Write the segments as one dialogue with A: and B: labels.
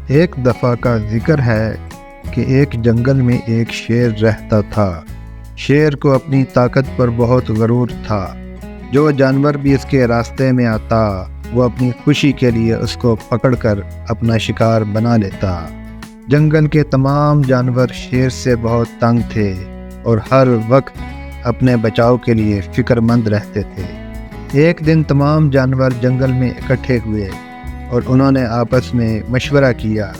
A: ایک دفعہ کا ذکر ہے کہ ایک جنگل میں ایک شیر رہتا تھا۔ شیر کو اپنی طاقت پر بہت غرور تھا۔ جو جانور بھی اس کے راستے میں آتا وہ اپنی خوشی کے لیے اس کو پکڑ کر اپنا شکار بنا لیتا۔ جنگل کے تمام جانور شیر سے بہت تنگ تھے اور ہر وقت اپنے بچاؤ کے لیے فکر مند رہتے تھے۔ ایک دن تمام جانور جنگل میں اکٹھے ہوئے اور انہوں نے آپس میں مشورہ کیا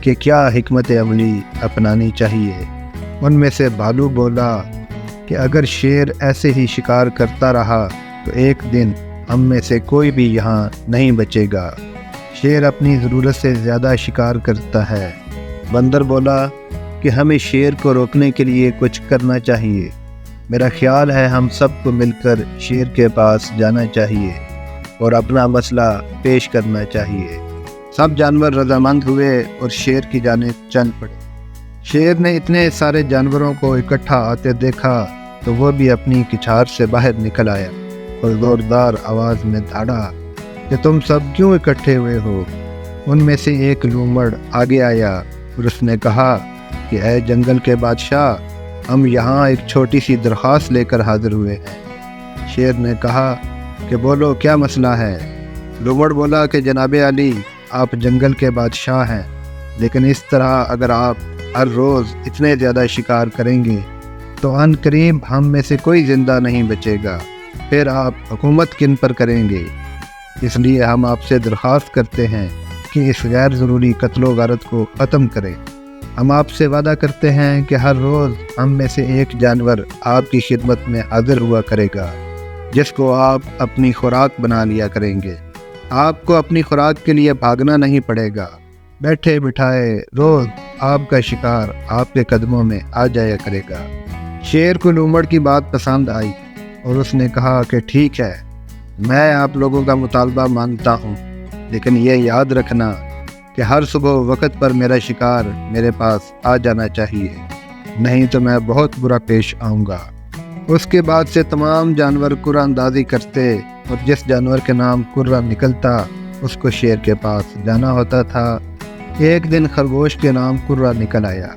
A: کہ کیا حکمت عملی اپنانی چاہیے۔ ان میں سے بھالو بولا کہ اگر شیر ایسے ہی شکار کرتا رہا تو ایک دن ہم میں سے کوئی بھی یہاں نہیں بچے گا۔ شیر اپنی ضرورت سے زیادہ شکار کرتا ہے۔ بندر بولا کہ ہمیں شیر کو روکنے کے لیے کچھ کرنا چاہیے۔ میرا خیال ہے ہم سب کو مل کر شیر کے پاس جانا چاہیے اور اپنا مسئلہ پیش کرنا چاہیے۔ سب جانور رضامند ہوئے اور شیر کی جانب چل پڑے۔ شیر نے اتنے سارے جانوروں کو اکٹھا آتے دیکھا تو وہ بھی اپنی کچھار سے باہر نکل آیا اور زوردار آواز میں دھاڑا کہ تم سب کیوں اکٹھے ہوئے ہو؟ ان میں سے ایک لومڑ آگے آیا اور اس نے کہا کہ اے جنگل کے بادشاہ، ہم یہاں ایک چھوٹی سی درخواست لے کر حاضر ہوئے ہیں۔ شیر نے کہا کہ بولو کیا مسئلہ ہے؟ لومڑ بولا کہ جناب علی، آپ جنگل کے بادشاہ ہیں، لیکن اس طرح اگر آپ ہر روز اتنے زیادہ شکار کریں گے تو عن قریب ہم میں سے کوئی زندہ نہیں بچے گا، پھر آپ حکومت کن پر کریں گے؟ اس لیے ہم آپ سے درخواست کرتے ہیں کہ اس غیر ضروری قتل و غارت کو ختم کریں۔ ہم آپ سے وعدہ کرتے ہیں کہ ہر روز ہم میں سے ایک جانور آپ کی خدمت میں حاضر ہوا کرے گا، جس کو آپ اپنی خوراک بنا لیا کریں گے۔ آپ کو اپنی خوراک کے لیے بھاگنا نہیں پڑے گا۔ بیٹھے بٹھائے روز آپ کا شکار آپ کے قدموں میں آ جایا کرے گا۔ شیر کو لومڑ کی بات پسند آئی اور اس نے کہا کہ ٹھیک ہے، میں آپ لوگوں کا مطالبہ مانتا ہوں، لیکن یہ یاد رکھنا کہ ہر صبح وقت پر میرا شکار میرے پاس آ جانا چاہیے، نہیں تو میں بہت برا پیش آؤں گا۔ اس کے بعد سے تمام جانور قرعہ اندازی کرتے اور جس جانور کے نام قرعہ نکلتا اس کو شیر کے پاس جانا ہوتا تھا۔ ایک دن خرگوش کے نام قرعہ نکل آیا۔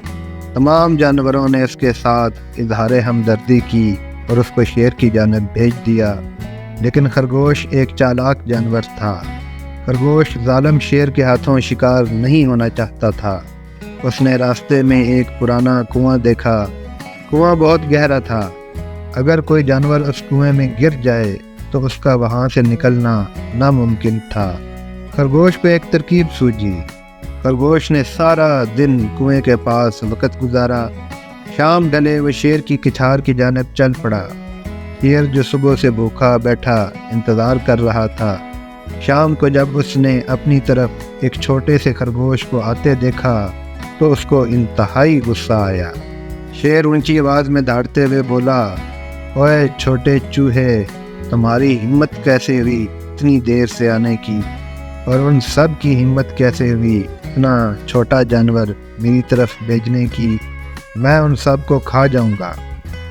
A: تمام جانوروں نے اس کے ساتھ اظہار ہمدردی کی اور اس کو شیر کی جانب بھیج دیا، لیکن خرگوش ایک چالاک جانور تھا۔ خرگوش ظالم شیر کے ہاتھوں شکار نہیں ہونا چاہتا تھا۔ اس نے راستے میں ایک پرانا کنواں دیکھا۔ کنواں بہت گہرا تھا۔ اگر کوئی جانور اس کنویں میں گر جائے تو اس کا وہاں سے نکلنا ناممکن تھا۔ خرگوش کو ایک ترکیب سوجھی۔ خرگوش نے سارا دن کنویں کے پاس وقت گزارا۔ شام ڈھلے وہ شیر کی کچھار کی جانب چل پڑا۔ شیر جو صبح سے بھوکا بیٹھا انتظار کر رہا تھا، شام کو جب اس نے اپنی طرف ایک چھوٹے سے خرگوش کو آتے دیکھا تو اس کو انتہائی غصہ آیا۔ شیر اونچی آواز میں دھاڑتے ہوئے بولا، اوئے چھوٹے چوہے، تمہاری ہمت کیسے ہوئی اتنی دیر سے آنے کی؟ اور ان سب کی ہمت کیسے ہوئی اتنا چھوٹا جانور میری طرف بھیجنے کی؟ میں ان سب کو کھا جاؤں گا۔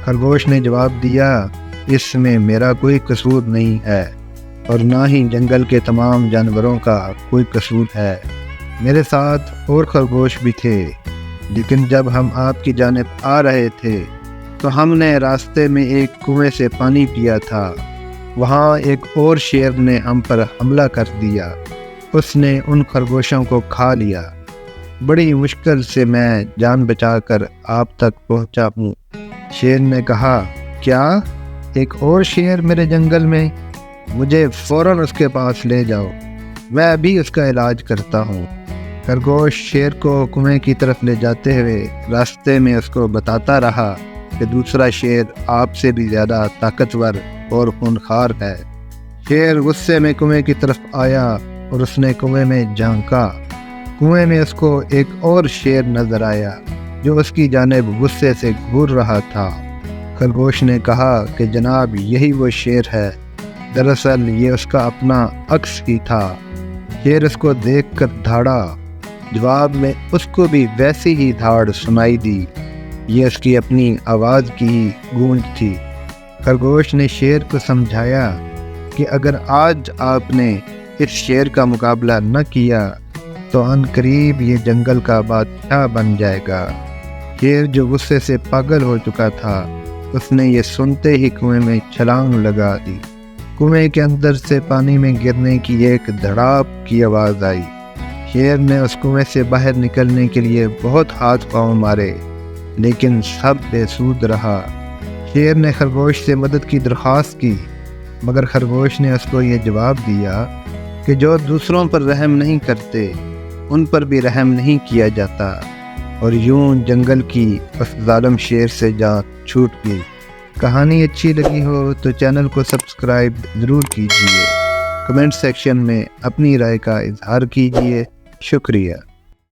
A: خرگوش نے جواب دیا، اس میں میرا کوئی قصور نہیں ہے اور نہ ہی جنگل کے تمام جانوروں کا کوئی قصور ہے۔ میرے ساتھ اور خرگوش بھی تھے، لیکن جب ہم آپ کی جانب آ رہے تھے تو ہم نے راستے میں ایک کنویں سے پانی پیا تھا۔ وہاں ایک اور شیر نے ہم پر حملہ کر دیا۔ اس نے ان خرگوشوں کو کھا لیا۔ بڑی مشکل سے میں جان بچا کر آپ تک پہنچا ہوں۔ شیر نے کہا، کیا ایک اور شیر میرے جنگل میں؟ مجھے فوراً اس کے پاس لے جاؤ، میں ابھی اس کا علاج کرتا ہوں۔ خرگوش شیر کو کنویں کی طرف لے جاتے ہوئے راستے میں اس کو بتاتا رہا کہ دوسرا شیر آپ سے بھی زیادہ طاقتور اور خونخوار ہے۔ شیر غصے میں کنویں کی طرف آیا اور اس نے کنویں میں جھانکا۔ کنویں میں اس کو ایک اور شیر نظر آیا جو اس کی جانب غصے سے گھور رہا تھا۔ خرگوش نے کہا کہ جناب، یہی وہ شیر ہے، دراصل یہ اس کا اپنا عکس ہی تھا۔ شیر اس کو دیکھ کر دھاڑا۔ جواب میں اس کو بھی ویسی ہی دھاڑ سنائی دی۔ یہ اس کی اپنی آواز کی ہی گونج تھی۔ خرگوش نے شیر کو سمجھایا کہ اگر آج آپ نے اس شیر کا مقابلہ نہ کیا تو ان قریب یہ جنگل کا بادشاہ بن جائے گا۔ شیر جو غصے سے پاگل ہو چکا تھا، اس نے یہ سنتے ہی کنویں میں چھلانگ لگا دی۔ کنویں کے اندر سے پانی میں گرنے کی ایک دھڑاپ کی آواز آئی۔ شیر نے اس کنویں سے باہر نکلنے کے لیے بہت ہاتھ پاؤں مارے، لیکن سب بے سود رہا۔ شیر نے خرگوش سے مدد کی درخواست کی، مگر خرگوش نے اس کو یہ جواب دیا کہ جو دوسروں پر رحم نہیں کرتے ان پر بھی رحم نہیں کیا جاتا، اور یوں جنگل کی اس ظالم شیر سے جان چھوٹ گئی۔ کہانی اچھی لگی ہو تو چینل کو سبسکرائب ضرور کیجیے، کمنٹ سیکشن میں اپنی رائے کا اظہار کیجیے۔ شکریہ۔